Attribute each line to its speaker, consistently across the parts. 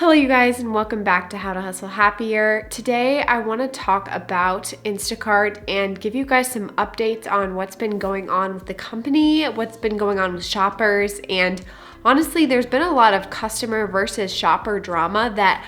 Speaker 1: Hello you guys, and welcome back to How to Hustle Happier. Today I want to talk about Instacart and give you guys some updates on what's been going on with the company, what's been going on with shoppers, and honestly there's been a lot of customer versus shopper drama that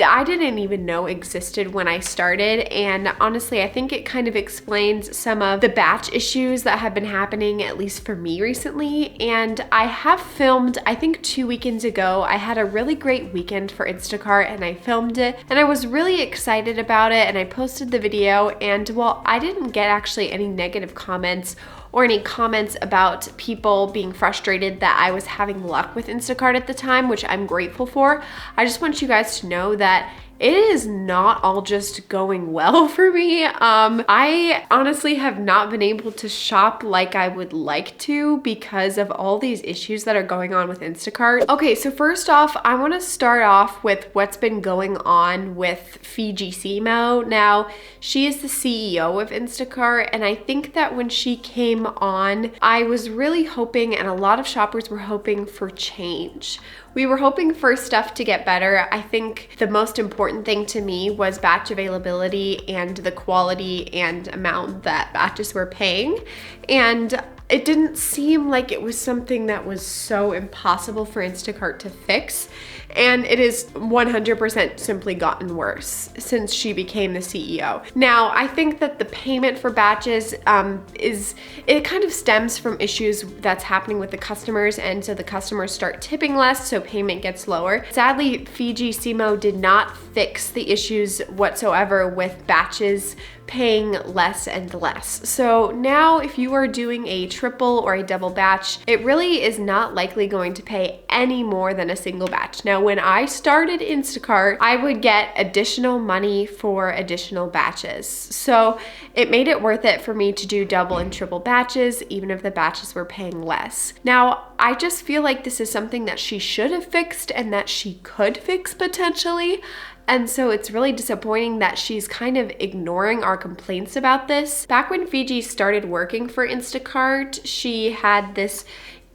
Speaker 1: I didn't even know existed when I started, and honestly I think it kind of explains some of the batch issues that have been happening, at least for me recently. And I have filmed, I think 2 weekends ago, I had a really great weekend for Instacart and I filmed it and I was really excited about it and I posted the video, and well, I didn't get actually any negative comments or any comments about people being frustrated that I was having luck with Instacart at the time, which I'm grateful for. I just want you guys to know that it is not all just going well for me. I honestly have not been able to shop like I would like to because of all these issues that are going on with Instacart. Okay, so first off, I want to start off with what's been going on with Fidji Simo. Now, she is the CEO of Instacart, and I think that when she came on, I was really hoping, and a lot of shoppers were hoping for change. We were hoping for stuff to get better. I think the most important thing to me was batch availability and the quality and amount that batches were paying. And it didn't seem like it was something that was so impossible for Instacart to fix. And it is 100% simply gotten worse since she became the CEO. Now, I think that the payment for batches it kind of stems from issues that's happening with the customers, and so the customers start tipping less, so payment gets lower. Sadly, Fidji Simo did not fix the issues whatsoever with batches paying less and less. So now if you are doing a triple or a double batch, it really is not likely going to pay any more than a single batch. Now, when I started Instacart, I would get additional money for additional batches. So it made it worth it for me to do double and triple batches, even if the batches were paying less. Now, I just feel like this is something that she should have fixed and that she could fix potentially. And so it's really disappointing that she's kind of ignoring our complaints about this. Back when Fidji started working for Instacart, she had this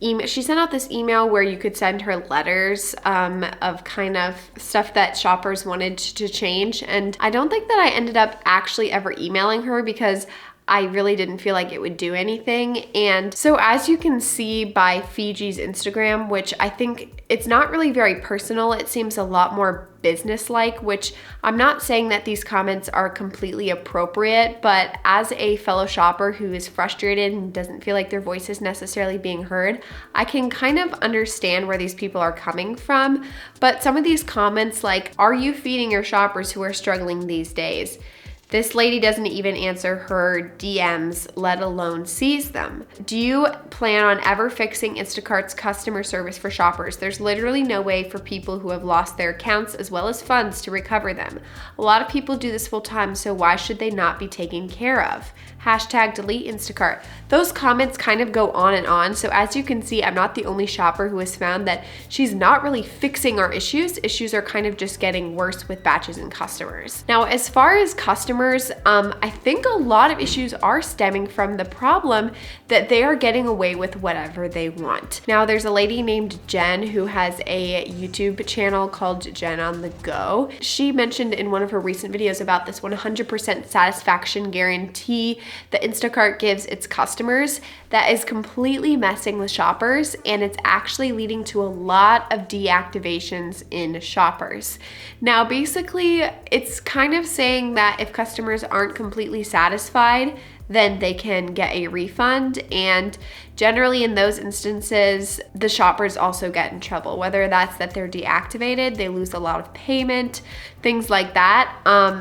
Speaker 1: email. She sent out this email where you could send her letters of kind of stuff that shoppers wanted to change. And I don't think that I ended up actually ever emailing her because I really didn't feel like it would do anything. And so as you can see by Fiji's Instagram, which I think it's not really very personal, it seems a lot more business-like, which I'm not saying that these comments are completely appropriate, but as a fellow shopper who is frustrated and doesn't feel like their voice is necessarily being heard, I can kind of understand where these people are coming from. But some of these comments like, "Are you feeding your shoppers who are struggling these days?" This lady doesn't even answer her DMs, let alone sees them. "Do you plan on ever fixing Instacart's customer service for shoppers? There's literally no way for people who have lost their accounts as well as funds to recover them. A lot of people do this full time, so why should they not be taken care of? Hashtag delete Instacart." Those comments kind of go on and on. So as you can see, I'm not the only shopper who has found that she's not really fixing our issues. Issues are kind of just getting worse with batches and customers. Now, as far as customers, I think a lot of issues are stemming from the problem that they are getting away with whatever they want. Now, there's a lady named Jen who has a YouTube channel called Jen on the Go. She mentioned in one of her recent videos about this 100% satisfaction guarantee that Instacart gives its customers that is completely messing with shoppers, and it's actually leading to a lot of deactivations in shoppers. Now, basically, it's kind of saying that if customers aren't completely satisfied, then they can get a refund, and generally in those instances, the shoppers also get in trouble, whether that's that they're deactivated, they lose a lot of payment, things like that.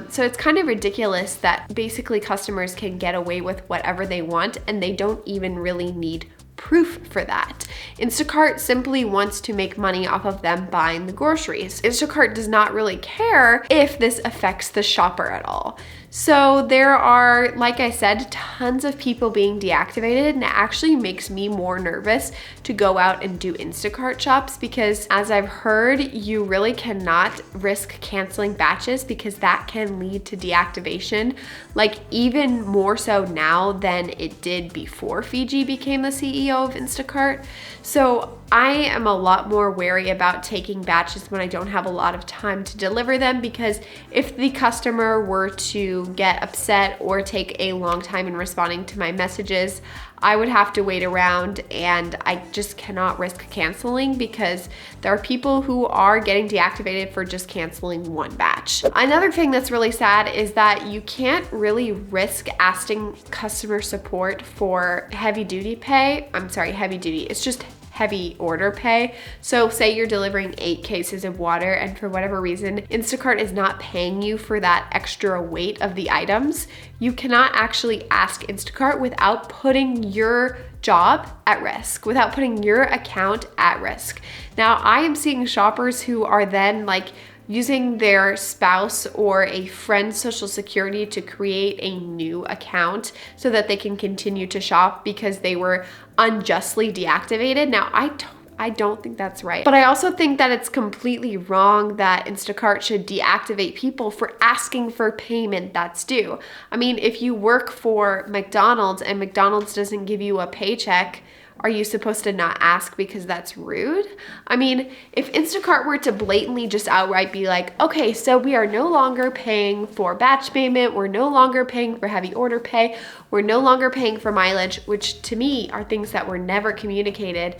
Speaker 1: So it's kind of ridiculous that basically customers can get away with whatever they want and they don't even really need proof for that. Instacart simply wants to make money off of them buying the groceries. Instacart does not really care if this affects the shopper at all. So there are, like I said, tons of people being deactivated, and it actually makes me more nervous to go out and do Instacart shops because, as I've heard, you really cannot risk canceling batches because that can lead to deactivation, like even more so now than it did before Fidji became the CEO of Instacart. So I am a lot more wary about taking batches when I don't have a lot of time to deliver them, because if the customer were to get upset or take a long time in responding to my messages, I would have to wait around, and I just cannot risk canceling because there are people who are getting deactivated for just canceling one batch. Another thing that's really sad is that you can't really risk asking customer support for heavy duty pay. I'm sorry, heavy duty. It's just heavy order pay. So say you're delivering 8 cases of water and for whatever reason, Instacart is not paying you for that extra weight of the items. You cannot actually ask Instacart without putting your job at risk, without putting your account at risk. Now, I am seeing shoppers who are then like using their spouse or a friend's social security to create a new account so that they can continue to shop because they were unjustly deactivated. Now, I don't think that's right. But I also think that it's completely wrong that Instacart should deactivate people for asking for payment that's due. I mean, if you work for McDonald's and McDonald's doesn't give you a paycheck, are you supposed to not ask because that's rude? I mean, if Instacart were to blatantly just outright be like, okay, so we are no longer paying for batch payment, we're no longer paying for heavy order pay, we're no longer paying for mileage, which to me are things that were never communicated,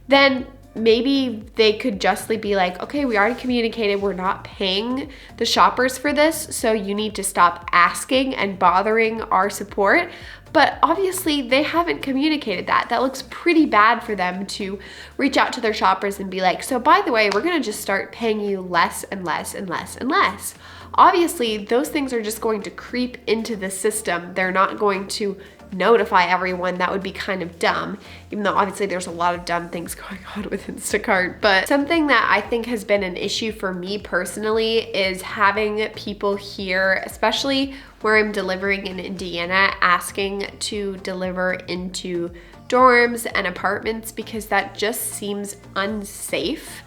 Speaker 1: then maybe they could justly be like, okay, we already communicated, we're not paying the shoppers for this, so you need to stop asking and bothering our support. But obviously they haven't communicated that. That looks pretty bad for them to reach out to their shoppers and be like, so by the way, we're gonna just start paying you less and less and less and less. Obviously, those things are just going to creep into the system. They're not going to notify everyone. That would be kind of dumb, even though obviously there's a lot of dumb things going on with Instacart. But something that I think has been an issue for me personally is having people here, especially where I'm delivering in Indiana, asking to deliver into dorms and apartments because that just seems unsafe.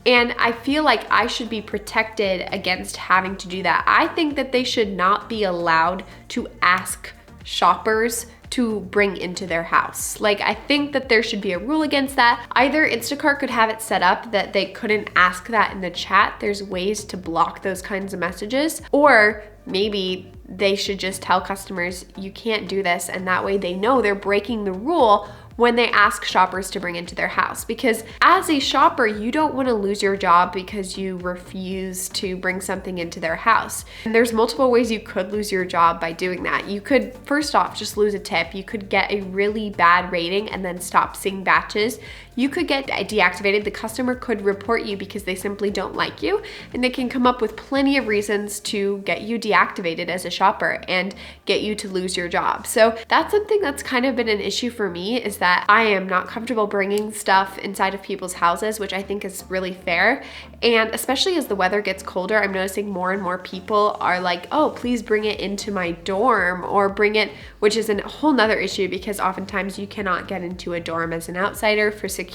Speaker 1: And I feel like I should be protected against having to do that. I think that they should not be allowed to ask shoppers to bring into their house. Like, I think that there should be a rule against that. Either Instacart could have it set up that they couldn't ask that in the chat. There's ways to block those kinds of messages. Or maybe they should just tell customers, you can't do this, and that way they know they're breaking the rule when they ask shoppers to bring into their house. Because as a shopper, you don't want to lose your job because you refuse to bring something into their house. And there's multiple ways you could lose your job by doing that. You could, first off, just lose a tip. You could get a really bad rating and then stop seeing batches. You could get deactivated. The customer could report you because they simply don't like you, and they can come up with plenty of reasons to get you deactivated as a shopper and get you to lose your job. So that's something that's kind of been an issue for me, is that I am not comfortable bringing stuff inside of people's houses, which I think is really fair. And especially as the weather gets colder, I'm noticing more and more people are like, oh, please bring it into my dorm, or bring it, which is a whole nother issue because oftentimes you cannot get into a dorm as an outsider for security.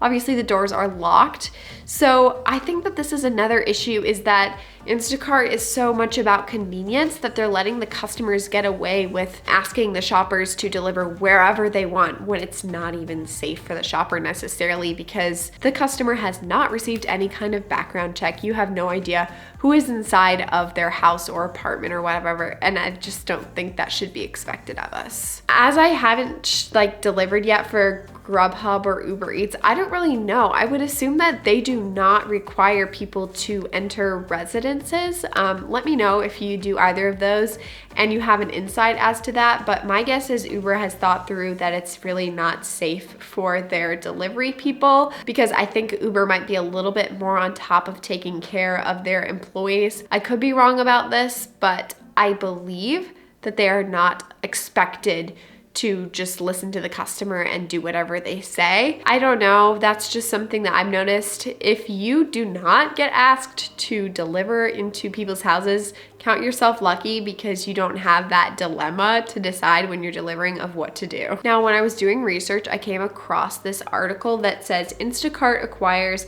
Speaker 1: Obviously the doors are locked. So I think that this is another issue, is that Instacart is so much about convenience that they're letting the customers get away with asking the shoppers to deliver wherever they want when it's not even safe for the shopper necessarily, because the customer has not received any kind of background check. You have no idea who is inside of their house or apartment or whatever, and I just don't think that should be expected of us. As I haven't delivered yet for Grubhub or Uber Eats, I don't really know. I would assume that they do not require people to enter residences. Let me know if you do either of those and you have an insight as to that, but my guess is Uber has thought through that it's really not safe for their delivery people, because I think Uber might be a little bit more on top of taking care of their employees. I could be wrong about this, but I believe that they are not expected to just listen to the customer and do whatever they say. I don't know, that's just something that I've noticed. If you do not get asked to deliver into people's houses, count yourself lucky, because you don't have that dilemma to decide when you're delivering of what to do. Now, when I was doing research, I came across this article that says Instacart acquires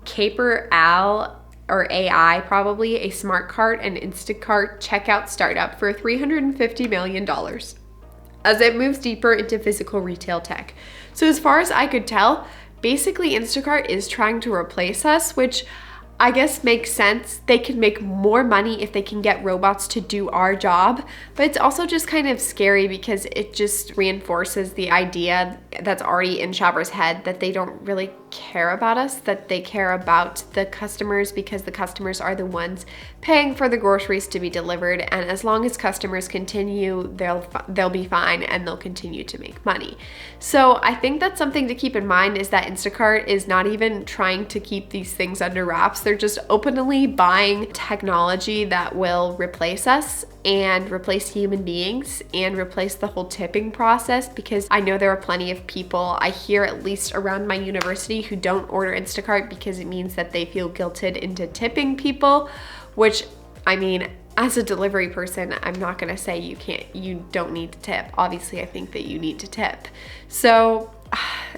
Speaker 1: Caper Al, or AI probably, a smart cart and Instacart checkout startup for $350 million. As it moves deeper into physical retail tech. So as far as I could tell, basically Instacart is trying to replace us, which I guess makes sense. They can make more money if they can get robots to do our job, but it's also just kind of scary because it just reinforces the idea that's already in shoppers' head that they don't really care about us, that they care about the customers because the customers are the ones paying for the groceries to be delivered, and as long as customers continue, they'll be fine and they'll continue to make money. So I think that's something to keep in mind, is that Instacart is not even trying to keep these things under wraps. They're just openly buying technology that will replace us and replace human beings and replace the whole tipping process, because I know there are plenty of people, I hear at least around my university, who don't order Instacart because it means that they feel guilted into tipping people, which, I mean, as a delivery person, I'm not gonna say you don't need to tip. Obviously, I think that you need to tip. So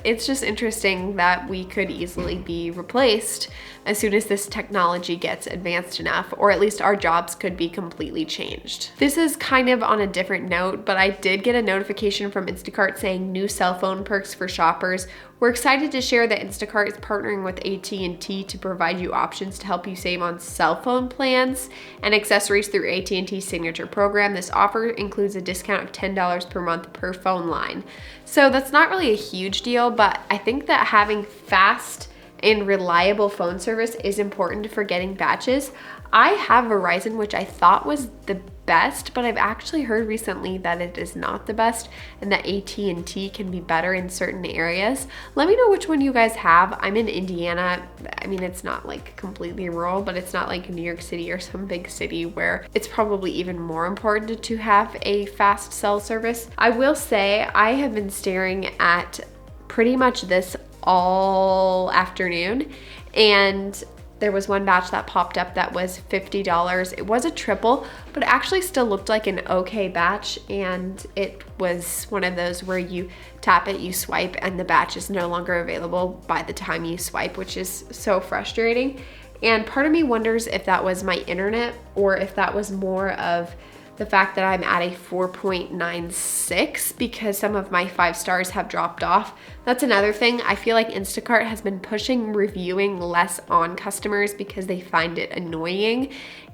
Speaker 1: it's just interesting that we could easily be replaced as soon as this technology gets advanced enough, or at least our jobs could be completely changed. This is kind of on a different note, but I did get a notification from Instacart saying new cell phone perks for shoppers. We're excited to share that Instacart is partnering with AT&T to provide you options to help you save on cell phone plans and accessories through AT&T's signature program. This offer includes a discount of $10 per month per phone line. So that's not really a huge deal, but I think that having fast and reliable phone service is important for getting batches. I have Verizon, which I thought was the best, but I've actually heard recently that it is not the best and that AT&T can be better in certain areas. Let me know which one you guys have. I'm in Indiana. I mean, it's not like completely rural, but it's not like New York City or some big city where it's probably even more important to have a fast cell service. I will say I have been staring at pretty much this all afternoon, and there was one batch that popped up that was $50. It was a triple, but it actually still looked like an okay batch, and it was one of those where you tap it, you swipe, and the batch is no longer available by the time you swipe, which is so frustrating. And part of me wonders if that was my internet or if that was more of the fact that I'm at a 4.96 because some of my 5 stars have dropped off. That's another thing. I feel like Instacart has been pushing reviewing less on customers because they find it annoying,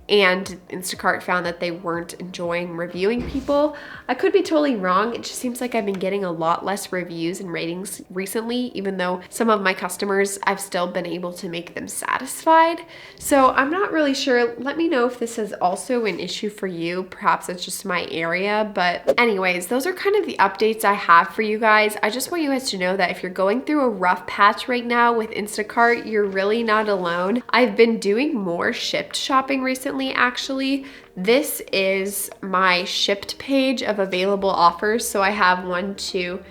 Speaker 1: and Instacart found that they weren't enjoying reviewing people. I could be totally wrong. It just seems like I've been getting a lot less reviews and ratings recently, even though some of my customers, I've still been able to make them satisfied. So I'm not really sure. Let me know if this is also an issue for you. Perhaps it's just my area. But anyways, those are kind of the updates I have for you guys. I just want you guys to know that if you're going through a rough patch right now with Instacart, you're really not alone. I've been doing more Shipt shopping recently. Actually, this is my Shipt page of available offers. So I have 1, 2,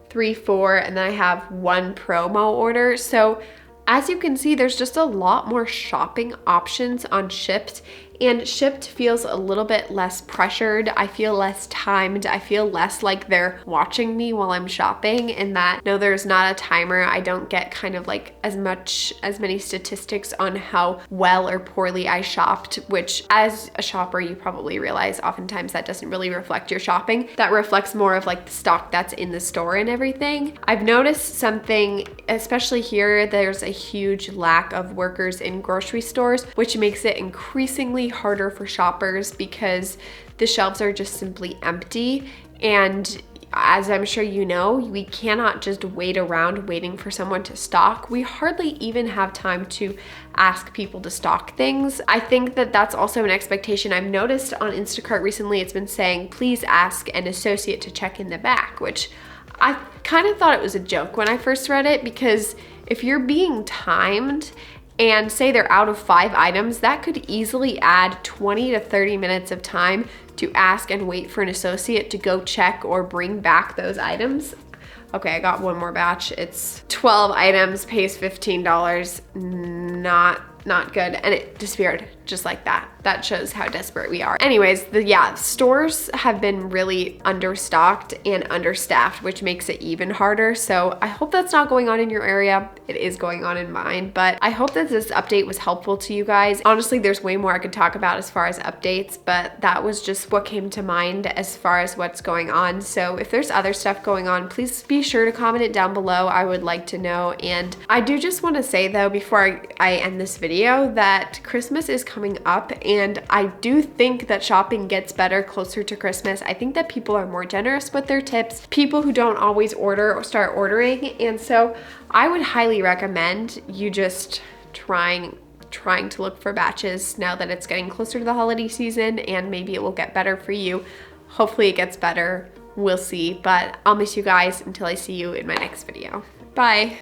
Speaker 1: 3, 4, and then I have 1 promo order. So as you can see, there's just a lot more shopping options on Shipt, and Shipt feels a little bit less pressured. I feel less timed. I feel less like they're watching me while I'm shopping, and that no, there's not a timer. I don't get kind of like as many statistics on how well or poorly I shopped, which as a shopper, you probably realize oftentimes that doesn't really reflect your shopping. That reflects more of like the stock that's in the store and everything. I've noticed something, especially here, there's a huge lack of workers in grocery stores, which makes it increasingly harder for shoppers because the shelves are just simply empty. And as I'm sure you know, we cannot just wait around waiting for someone to stock. We hardly even have time to ask people to stock things. I think that that's also an expectation. I've noticed on Instacart recently, it's been saying, please ask an associate to check in the back, which I kind of thought it was a joke when I first read it, because if you're being timed and say they're out of 5 items, that could easily add 20 to 30 minutes of time to ask and wait for an associate to go check or bring back those items. Okay, I got one more batch. It's 12 items, pays $15. Not not good, and it disappeared just like that. That shows how desperate we are. Anyways, stores have been really understocked and understaffed, which makes it even harder. So I hope that's not going on in your area. It is going on in mine, but I hope that this update was helpful to you guys. Honestly, there's way more I could talk about as far as updates, but that was just what came to mind as far as what's going on. So if there's other stuff going on, please be sure to comment it down below. I would like to know. And I do just want to say though, before I end this video, that Christmas is coming up, and I do think that shopping gets better closer to Christmas. I think that people are more generous with their tips, people who don't always order or start ordering. And so I would highly recommend you just trying to look for batches now that it's getting closer to the holiday season, and maybe it will get better for you. Hopefully it gets better. We'll see, but I'll miss you guys until I see you in my next video. Bye.